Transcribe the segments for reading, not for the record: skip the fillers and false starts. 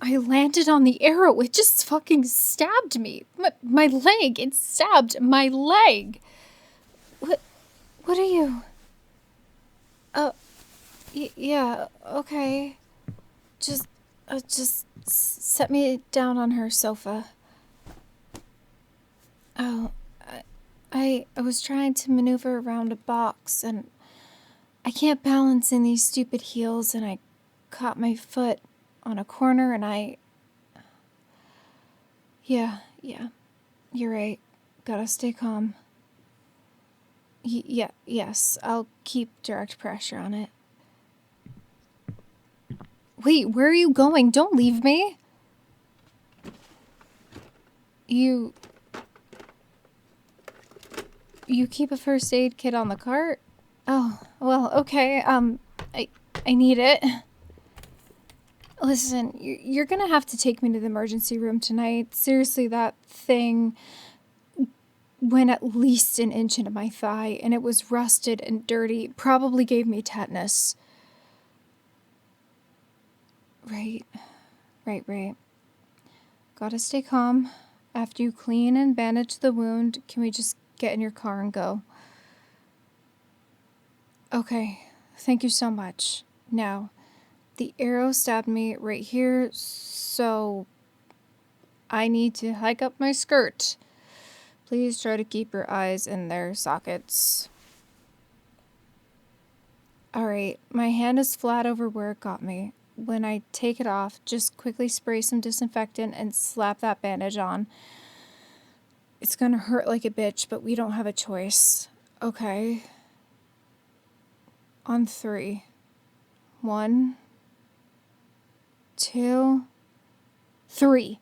I landed on the arrow. It just fucking stabbed me. My leg. It stabbed my leg. What are you? Yeah, okay. Just set me down on her sofa. Oh, I was trying to maneuver around a box and I can't balance in these stupid heels and I caught my foot on a corner and Yeah, you're right. Gotta stay calm. Yes, I'll keep direct pressure on it. Wait, where are you going? Don't leave me. You keep a first aid kit on the cart? Oh, well, okay. I need it. Listen, you're gonna have to take me to the emergency room tonight. Seriously, that thing went at least an inch into my thigh, and it was rusted and dirty. Probably gave me tetanus. Right. Gotta stay calm. After you clean and bandage the wound, can we just get in your car and go? Okay, thank you so much. Now, the arrow stabbed me right here, so I need to hike up my skirt. Please try to keep your eyes in their sockets. Alright, my hand is flat over where it got me. When I take it off, just quickly spray some disinfectant and slap that bandage on. It's gonna hurt like a bitch, but we don't have a choice. Okay. On 3. 1, 2, 3.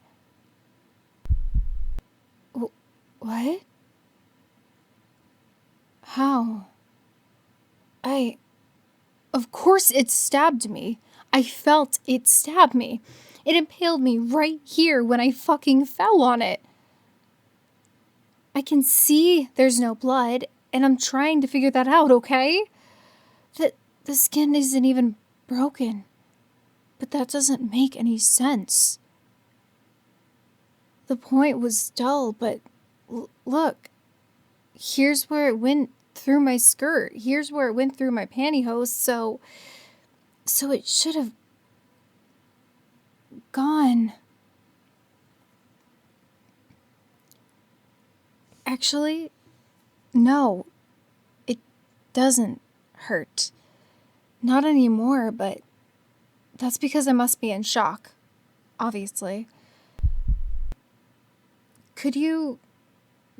What? How? Of course it stabbed me. I felt it stab me. It impaled me right here when I fucking fell on it. I can see there's no blood, and I'm trying to figure that out, okay? The skin isn't even broken. But that doesn't make any sense. The point was dull, but look. Here's where it went through my skirt. Here's where it went through my pantyhose, so it should have gone. Actually, no. It doesn't hurt. Not anymore, but that's because I must be in shock. Obviously. Could you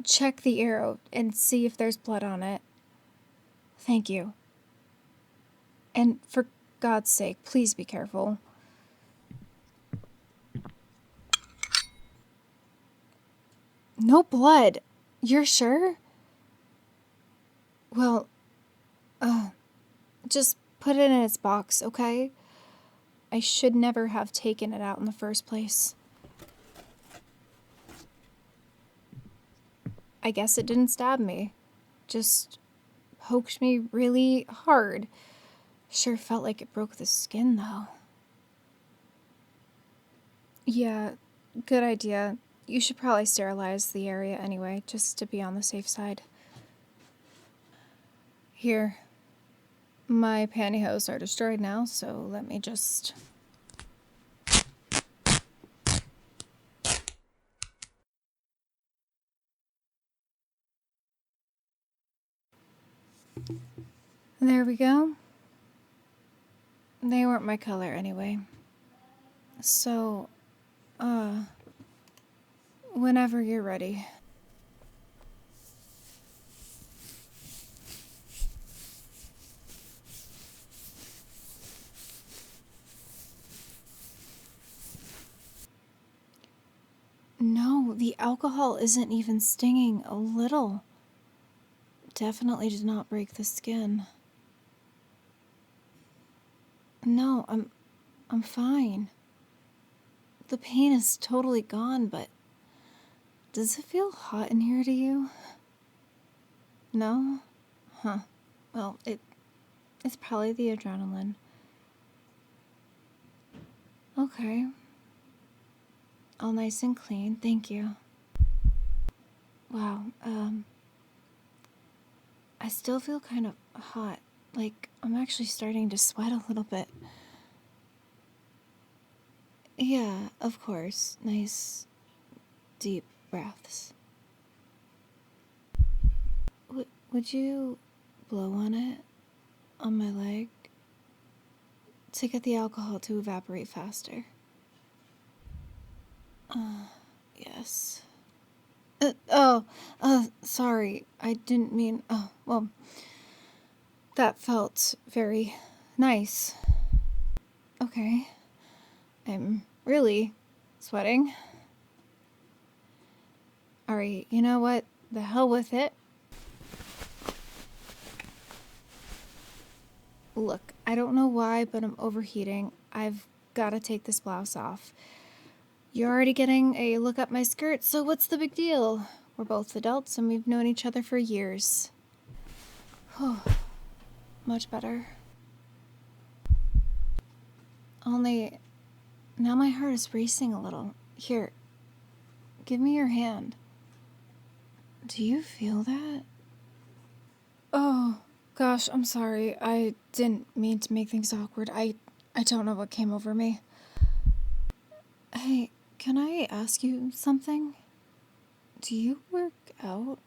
check the arrow and see if there's blood on it? Thank you. And for God's sake, please be careful. No blood. You're sure? Well, just put it in its box, okay? I should never have taken it out in the first place. I guess it didn't stab me. Just poked me really hard. Sure felt like it broke the skin, though. Yeah, good idea. You should probably sterilize the area anyway, just to be on the safe side. Here. My pantyhose are destroyed now, so let me just... There we go. They weren't my color anyway. So, whenever you're ready. No, the alcohol isn't even stinging a little. Definitely did not break the skin. No, I'm fine. The pain is totally gone, but does it feel hot in here to you? No? Huh. Well, it's probably the adrenaline. Okay. All nice and clean, thank you. Wow, I still feel kind of hot. Like, I'm actually starting to sweat a little bit. Yeah, of course. Nice, deep breaths. Would you blow on it? On my leg? To get the alcohol to evaporate faster. Yes. Sorry. I didn't mean. Oh, well. That felt very nice. Okay. I'm really sweating. Alright, you know what? The hell with it. Look, I don't know why, but I'm overheating. I've gotta take this blouse off. You're already getting a look up my skirt, so what's the big deal? We're both adults and we've known each other for years. Much better. Only, now my heart is racing a little. Here, give me your hand. Do you feel that? Oh, gosh, I'm sorry. I didn't mean to make things awkward. I don't know what came over me. Hey, can I ask you something? Do you work out?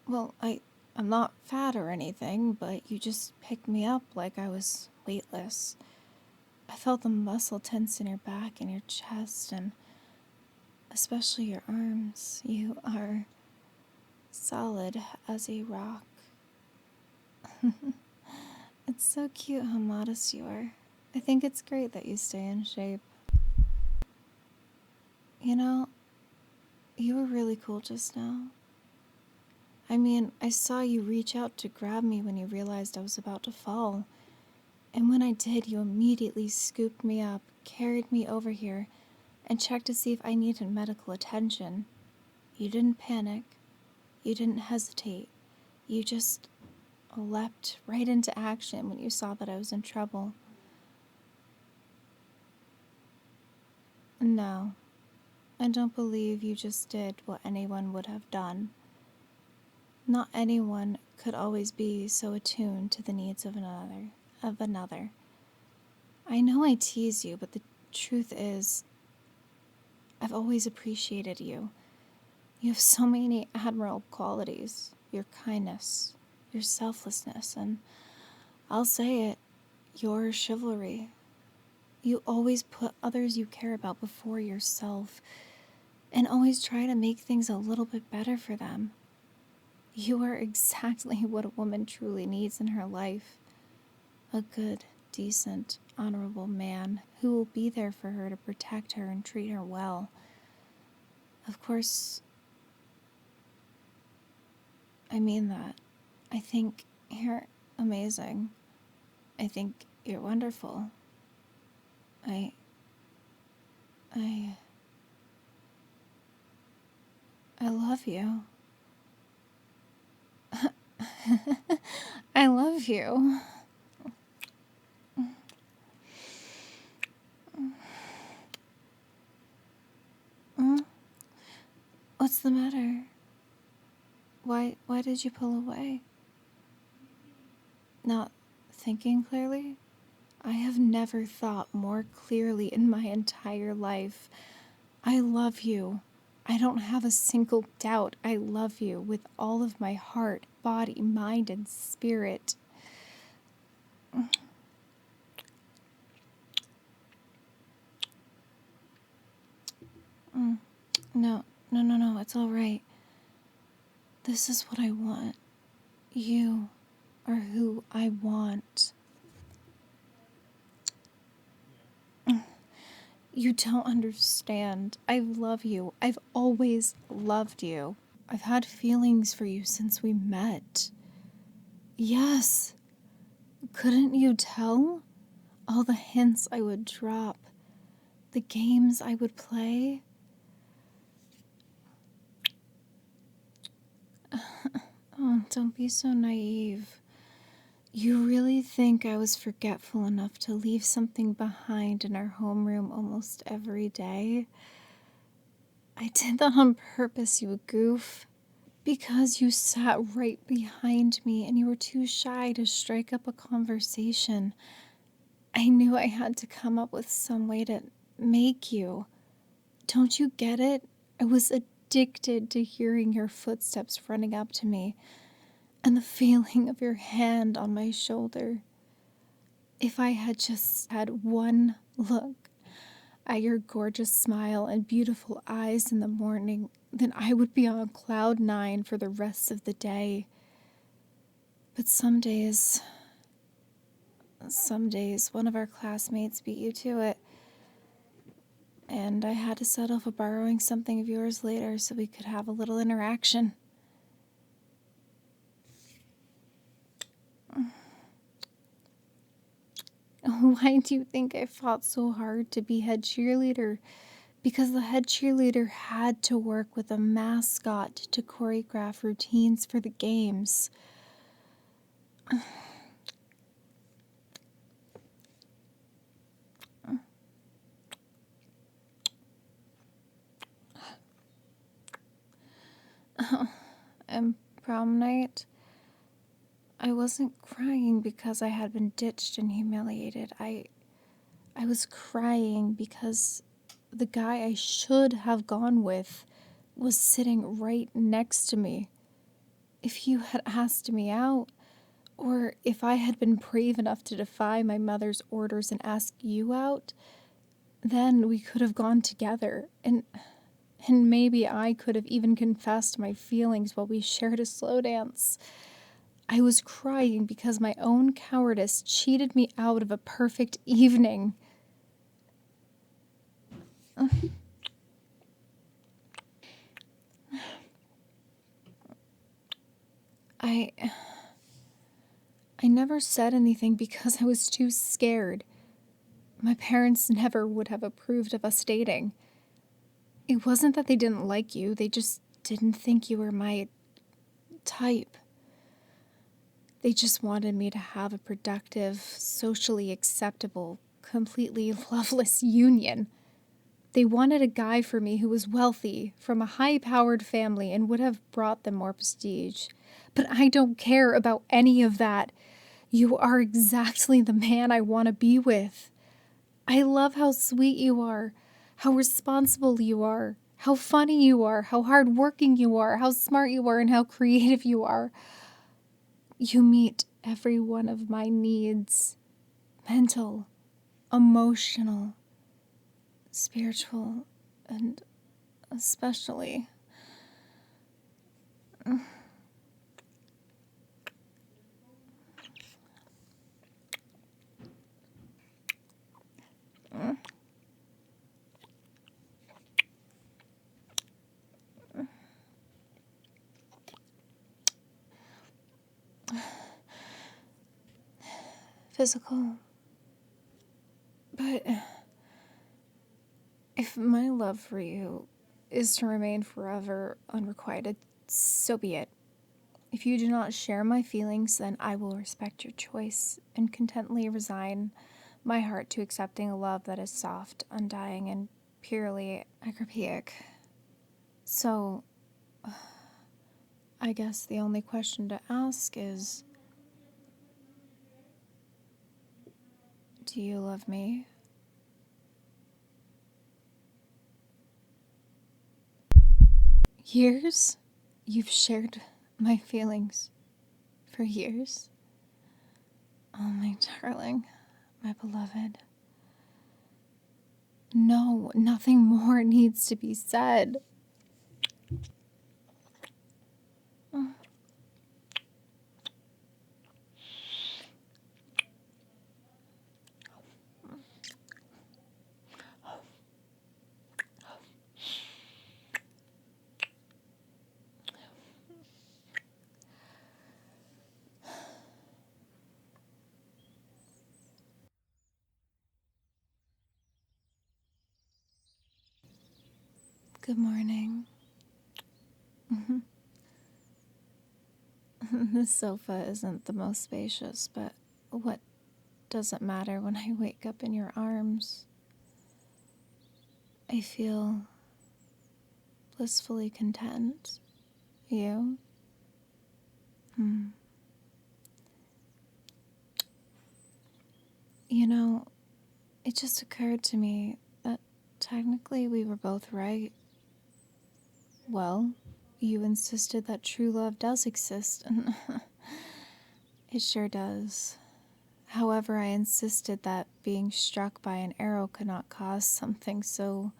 Well, I'm not fat or anything, but you just picked me up like I was weightless. I felt the muscle tense in your back and your chest, and especially your arms. You are solid as a rock. It's so cute how modest you are. I think it's great that you stay in shape. You know, you were really cool just now. I mean, I saw you reach out to grab me when you realized I was about to fall. And when I did, you immediately scooped me up, carried me over here, and checked to see if I needed medical attention. You didn't panic. You didn't hesitate. You just leapt right into action when you saw that I was in trouble. No, I don't believe you just did what anyone would have done. Not anyone could always be so attuned to the needs of another. I know I tease you, but the truth is, I've always appreciated you. You have so many admirable qualities. Your kindness, your selflessness, and I'll say it, your chivalry. You always put others you care about before yourself, and always try to make things a little bit better for them. You are exactly what a woman truly needs in her life. A good, decent, honorable man who will be there for her to protect her and treat her well. Of course, I mean that. I think you're amazing. I think you're wonderful. I love you. I love you. What's the matter? Why did you pull away? Not thinking clearly? I have never thought more clearly in my entire life. I love you. I don't have a single doubt. I love you with all of my heart, body, mind, and spirit. No, it's all right. This is what I want. You are who I want. You don't understand. I love you. I've always loved you. I've had feelings for you since we met. Yes. Couldn't you tell? All the hints I would drop. The games I would play. Oh, don't be so naive. You really think I was forgetful enough to leave something behind in our homeroom almost every day? I did that on purpose, you goof. Because you sat right behind me and you were too shy to strike up a conversation. I knew I had to come up with some way to make you. Don't you get it? I was addicted to hearing your footsteps running up to me and the feeling of your hand on my shoulder. If I had just had one look at your gorgeous smile and beautiful eyes in the morning, then I would be on cloud 9 for the rest of the day. But some days, one of our classmates beat you to it. And I had to settle for borrowing something of yours later so we could have a little interaction. Why do you think I fought so hard to be head cheerleader? Because the head cheerleader had to work with a mascot to choreograph routines for the games. And prom night, I wasn't crying because I had been ditched and humiliated. I was crying because the guy I should have gone with was sitting right next to me. If you had asked me out, or if I had been brave enough to defy my mother's orders and ask you out, then we could have gone together, and maybe I could have even confessed my feelings while we shared a slow dance. I was crying because my own cowardice cheated me out of a perfect evening. I never said anything because I was too scared. My parents never would have approved of us dating. It wasn't that they didn't like you, they just didn't think you were my type. They just wanted me to have a productive, socially acceptable, completely loveless union. They wanted a guy for me who was wealthy, from a high-powered family, and would have brought them more prestige. But I don't care about any of that. You are exactly the man I want to be with. I love how sweet you are, how responsible you are, how funny you are, how hardworking you are, how smart you are, and how creative you are. You meet every one of my needs: mental, emotional, spiritual, and especially. Physical. But if my love for you is to remain forever unrequited, so be it. If you do not share my feelings, then I will respect your choice and contently resign my heart to accepting a love that is soft, undying, and purely agripic. So, I guess the only question to ask is, do you love me? Years? You've shared my feelings for years? Oh, my darling, my beloved. No, nothing more needs to be said. Good morning. The sofa isn't the most spacious, but what does it matter when I wake up in your arms? I feel blissfully content. You? You know, it just occurred to me that technically we were both right. Well, you insisted that true love does exist, and it sure does. However, I insisted that being struck by an arrow could not cause something so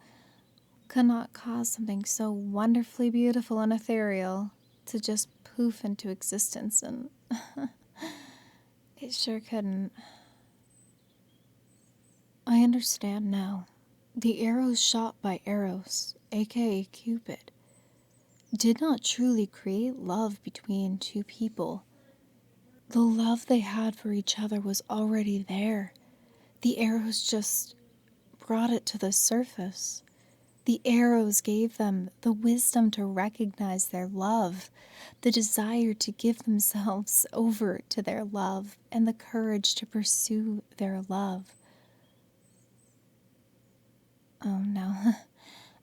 wonderfully beautiful and ethereal to just poof into existence, and it sure couldn't. I understand now. The arrows shot by Eros, aka Cupid, did not truly create love between two people. The love they had for each other was already there. The arrows just brought it to the surface. The arrows gave them the wisdom to recognize their love, the desire to give themselves over to their love, and the courage to pursue their love. Oh no.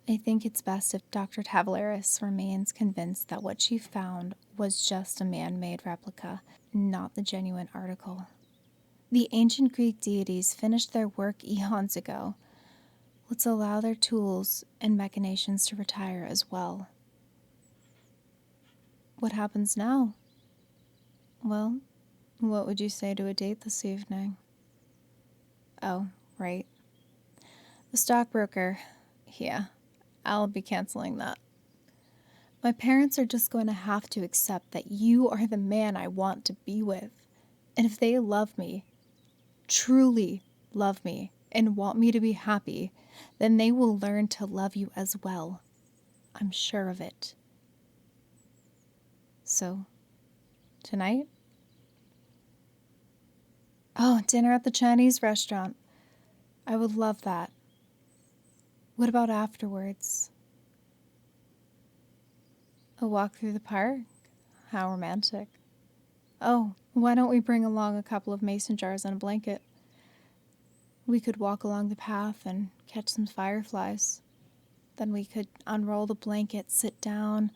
I think it's best if Dr. Tavaleris remains convinced that what she found was just a man-made replica, not the genuine article. The ancient Greek deities finished their work eons ago. Let's allow their tools and machinations to retire as well. What happens now? Well, what would you say to a date this evening? Oh, right. The stockbroker. Yeah, I'll be canceling that. My parents are just going to have to accept that you are the man I want to be with. And if they love me, truly love me, and want me to be happy, then they will learn to love you as well. I'm sure of it. So, tonight? Oh, dinner at the Chinese restaurant. I would love that. What about afterwards? A walk through the park? How romantic. Oh, why don't we bring along a couple of mason jars and a blanket? We could walk along the path and catch some fireflies. Then we could unroll the blanket, sit down,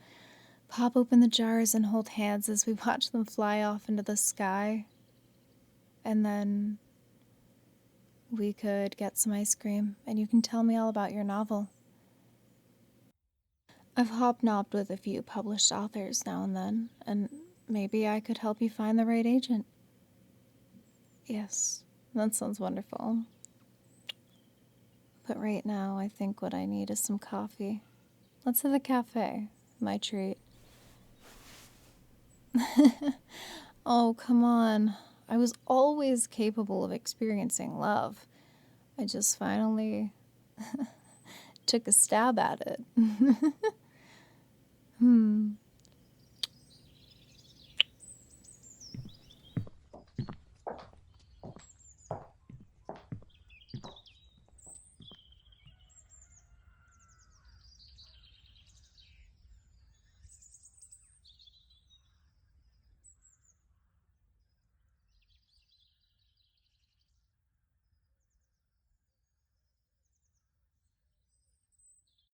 pop open the jars, and hold hands as we watch them fly off into the sky. And then we could get some ice cream, and you can tell me all about your novel. I've hobnobbed with a few published authors now and then, and maybe I could help you find the right agent. Yes, that sounds wonderful. But right now, I think what I need is some coffee. Let's hit the cafe. My treat. Oh, come on. I was always capable of experiencing love. I just finally took a stab at it.